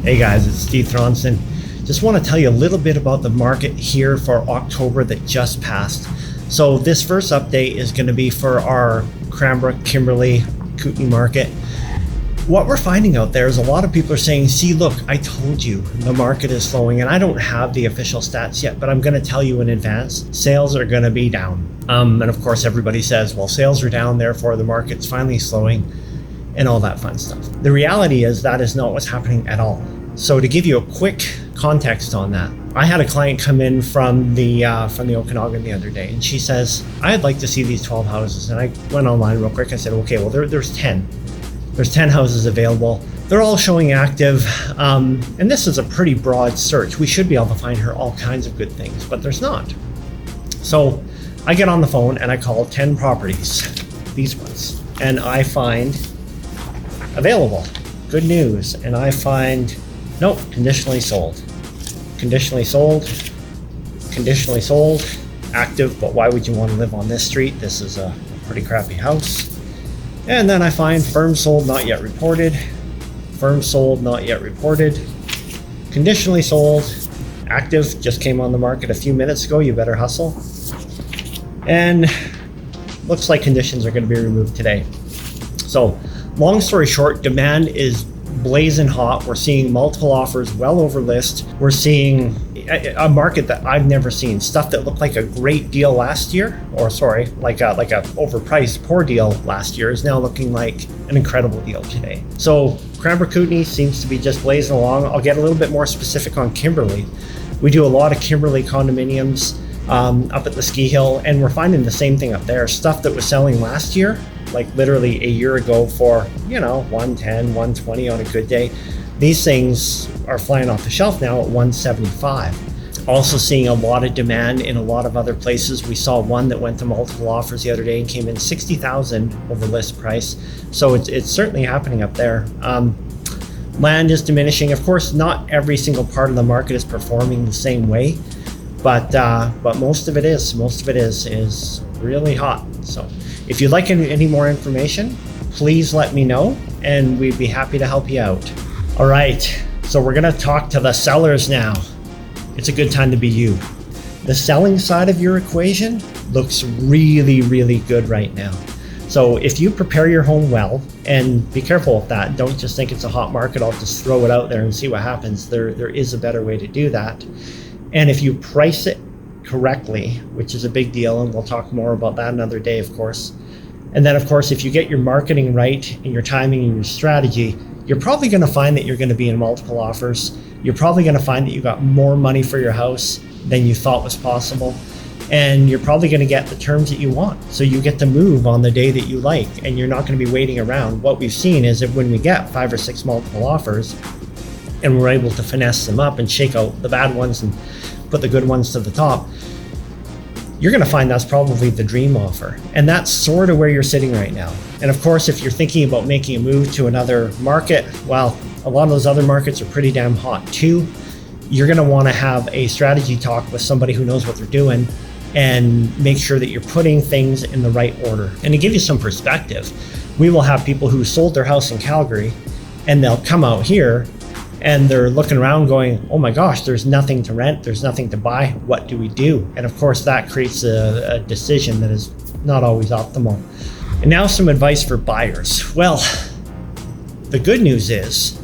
Hey guys, it's Steve Thronson. Just want to tell you a little bit about the market here for October that just passed. So this first update is going to be for our Cranbrook Kimberley Kootenay market. What we're finding out there is a lot of people are saying, see, look, I told you the market is slowing, and I don't have the official stats yet, but I'm going to tell you in advance, sales are going to be down. And of course, everybody says, well, sales are down, therefore the market's finally slowing and all that fun stuff. The reality is that is not what's happening at all. So to give you a quick context on that, I had a client come in from the Okanagan the other day, and she says, I'd like to see these 12 houses. And I went online real quick. I said, okay, well, there's 10. There's 10 houses available. They're all showing active. And this is a pretty broad search. We should be able to find her all kinds of good things, but there's not. So I get on the phone and I call 10 properties, these ones, and I find available, good news. And I find, nope, conditionally sold, conditionally sold, conditionally sold, active, but why would you want to live on this street? This is a pretty crappy house. And then I find firm sold, not yet reported, firm sold, not yet reported, conditionally sold, active, just came on the market a few minutes ago, you better hustle. And looks like conditions are going to be removed today. So long story short, demand is blazing hot. We're seeing multiple offers well over list. We're seeing a market that I've never seen. Stuff that looked like a great deal last year, or sorry, like a overpriced poor deal last year, is now looking like an incredible deal today. So Cranbrook Kootenay seems to be just blazing along. I'll get a little bit more specific on Kimberley. We do a lot of Kimberley condominiums up at the ski hill, and we're finding the same thing up there. Stuff that was selling last year, like literally a year ago for, 110, 120 on a good day. These things are flying off the shelf now at 175. Also seeing a lot of demand in a lot of other places. We saw one that went to multiple offers the other day and came in 60,000 over list price. So it's certainly happening up there. Land is diminishing. Of course, not every single part of the market is performing the same way, but most of it is. Most of it is really hot. So if you'd like any more information, please let me know, and we'd be happy to help you out. All right, so we're gonna talk to the sellers now. It's a good time to be you. The selling side of your equation looks really, really good right now. So if you prepare your home well, and be careful with that, don't just think it's a hot market, I'll just throw it out there and see what happens. There is a better way to do that. And if you price it correctly, which is a big deal, and we'll talk more about that another day, of course. And then, of course, if you get your marketing right and your timing and your strategy, you're probably going to find that you're going to be in multiple offers. You're probably going to find that you got more money for your house than you thought was possible. And you're probably going to get the terms that you want. So you get to move on the day that you like, and you're not going to be waiting around. What we've seen is that when we get 5 or 6 multiple offers and we're able to finesse them up and shake out the bad ones and put the good ones to the top, you're going to find that's probably the dream offer. And that's sort of where you're sitting right now. And of course, if you're thinking about making a move to another market, well, a lot of those other markets are pretty damn hot too. You're going to want to have a strategy talk with somebody who knows what they're doing and make sure that you're putting things in the right order. And to give you some perspective, we will have people who sold their house in Calgary, and they'll come out here and they're looking around going, oh my gosh, there's nothing to rent, there's nothing to buy, what do we do? And of course that creates a decision that is not always optimal. And now some advice for buyers. Well, the good news is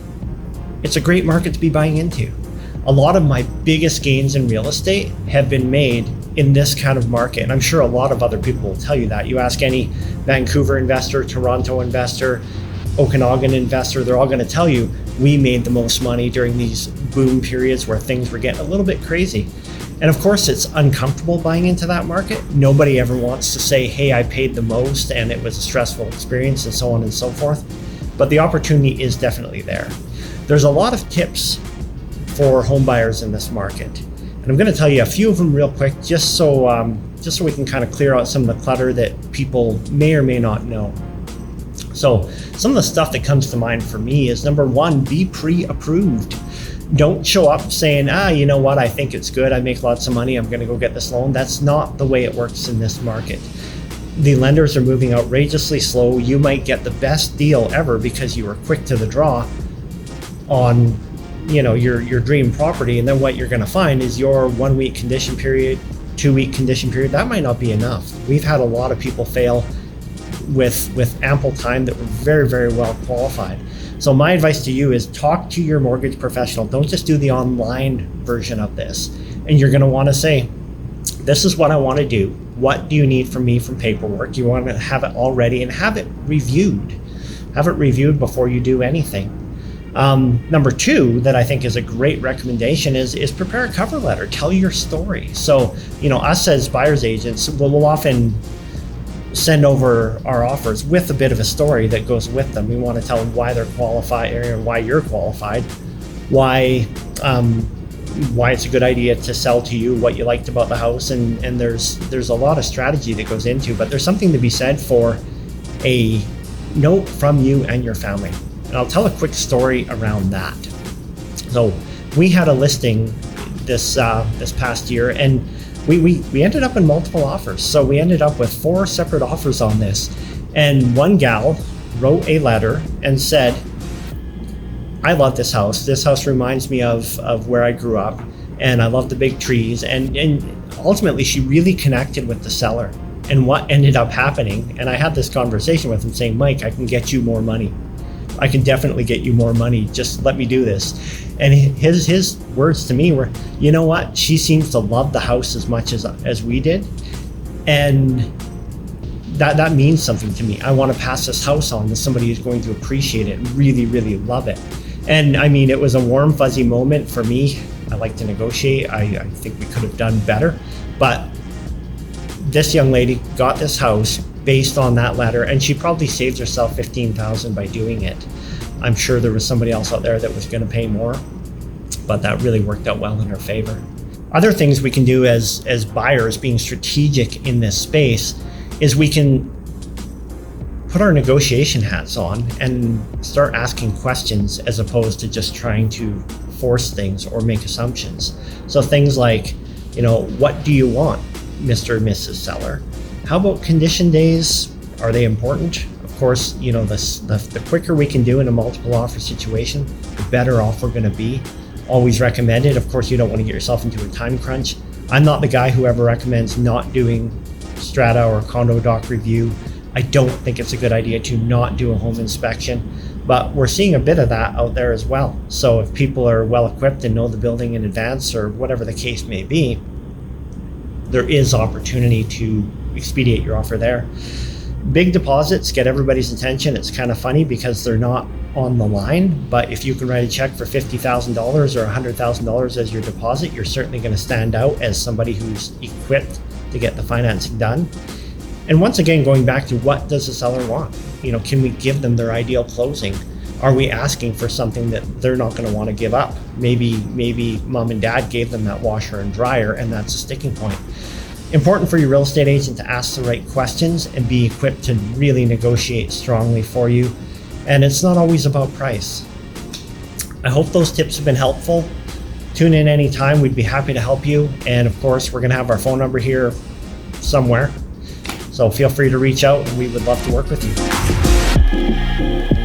it's a great market to be buying into. A lot of my biggest gains in real estate have been made in this kind of market. And I'm sure a lot of other people will tell you that. You ask any Vancouver investor, Toronto investor, Okanagan investor, they're all going to tell you we made the most money during these boom periods where things were getting a little bit crazy. And of course, it's uncomfortable buying into that market. Nobody ever wants to say, hey, I paid the most and it was a stressful experience and so on and so forth. But the opportunity is definitely there. There's a lot of tips for home buyers in this market. And I'm going to tell you a few of them real quick, just so we can kind of clear out some of the clutter that people may or may not know. So some of the stuff that comes to mind for me is, number one, be pre-approved. Don't show up saying, you know what, I think it's good, I make lots of money, I'm going to go get this loan. That's not the way it works in this market. The lenders are moving outrageously slow. You might get the best deal ever because you were quick to the draw on your dream property, and then what you're going to find is your 1 week condition period, 2 week condition period, that might not be enough. We've had a lot of people fail with ample time that were very, very well qualified. So my advice to you is talk to your mortgage professional. Don't just do the online version of this. And you're going to want to say, this is what I want to do. What do you need from me from paperwork? You want to have it all ready and have it reviewed. Have it reviewed before you do anything. Number two, that I think is a great recommendation is prepare a cover letter. Tell your story. So, us as buyer's agents, we'll often send over our offers with a bit of a story that goes with them. We want to tell them why they're qualified, or why you're qualified, why it's a good idea to sell to you, what you liked about the house, and there's a lot of strategy that goes into, but there's something to be said for a note from you and your family. And I'll tell a quick story around that. So we had a listing this past year, and we ended up in multiple offers. So we ended up with 4 separate offers on this. And one gal wrote a letter and said, I love this house. This house reminds me of where I grew up, and I love the big trees. And ultimately, she really connected with the seller. And what ended up happening, and I had this conversation with him saying, Mike, I can get you more money. I can definitely get you more money. Just let me do this. And his words to me were, you know what? She seems to love the house as much as we did. And that means something to me. I want to pass this house on to somebody who's going to appreciate it and really, really love it. And I mean, it was a warm, fuzzy moment for me. I like to negotiate. I think we could have done better. But this young lady got this house based on that letter, and she probably saved herself $15,000 by doing it. I'm sure there was somebody else out there that was going to pay more, but that really worked out well in her favor. Other things we can do as buyers, being strategic in this space, is we can put our negotiation hats on and start asking questions as opposed to just trying to force things or make assumptions. So things like, what do you want, Mr. and Mrs. Seller? How about condition days? Are they important? Of course, the quicker we can do in a multiple offer situation, the better off we're going to be. Always recommended. Of course, you don't want to get yourself into a time crunch. I'm not the guy who ever recommends not doing strata or condo doc review. I don't think it's a good idea to not do a home inspection, but we're seeing a bit of that out there as well. So if people are well equipped and know the building in advance, or whatever the case may be, there is opportunity to expedite your offer there. Big deposits get everybody's attention. It's kind of funny because they're not on the line, but if you can write a check for $50,000 or $100,000 as your deposit, you're certainly going to stand out as somebody who's equipped to get the financing done. And once again, going back to what does the seller want? Can we give them their ideal closing? Are we asking for something that they're not going to want to give up? Maybe mom and dad gave them that washer and dryer, and that's a sticking point. Important for your real estate agent to ask the right questions and be equipped to really negotiate strongly for you. And it's not always about price. I hope those tips have been helpful. Tune in anytime. We'd be happy to help you. And of course, we're going to have our phone number here somewhere. So feel free to reach out, and we would love to work with you.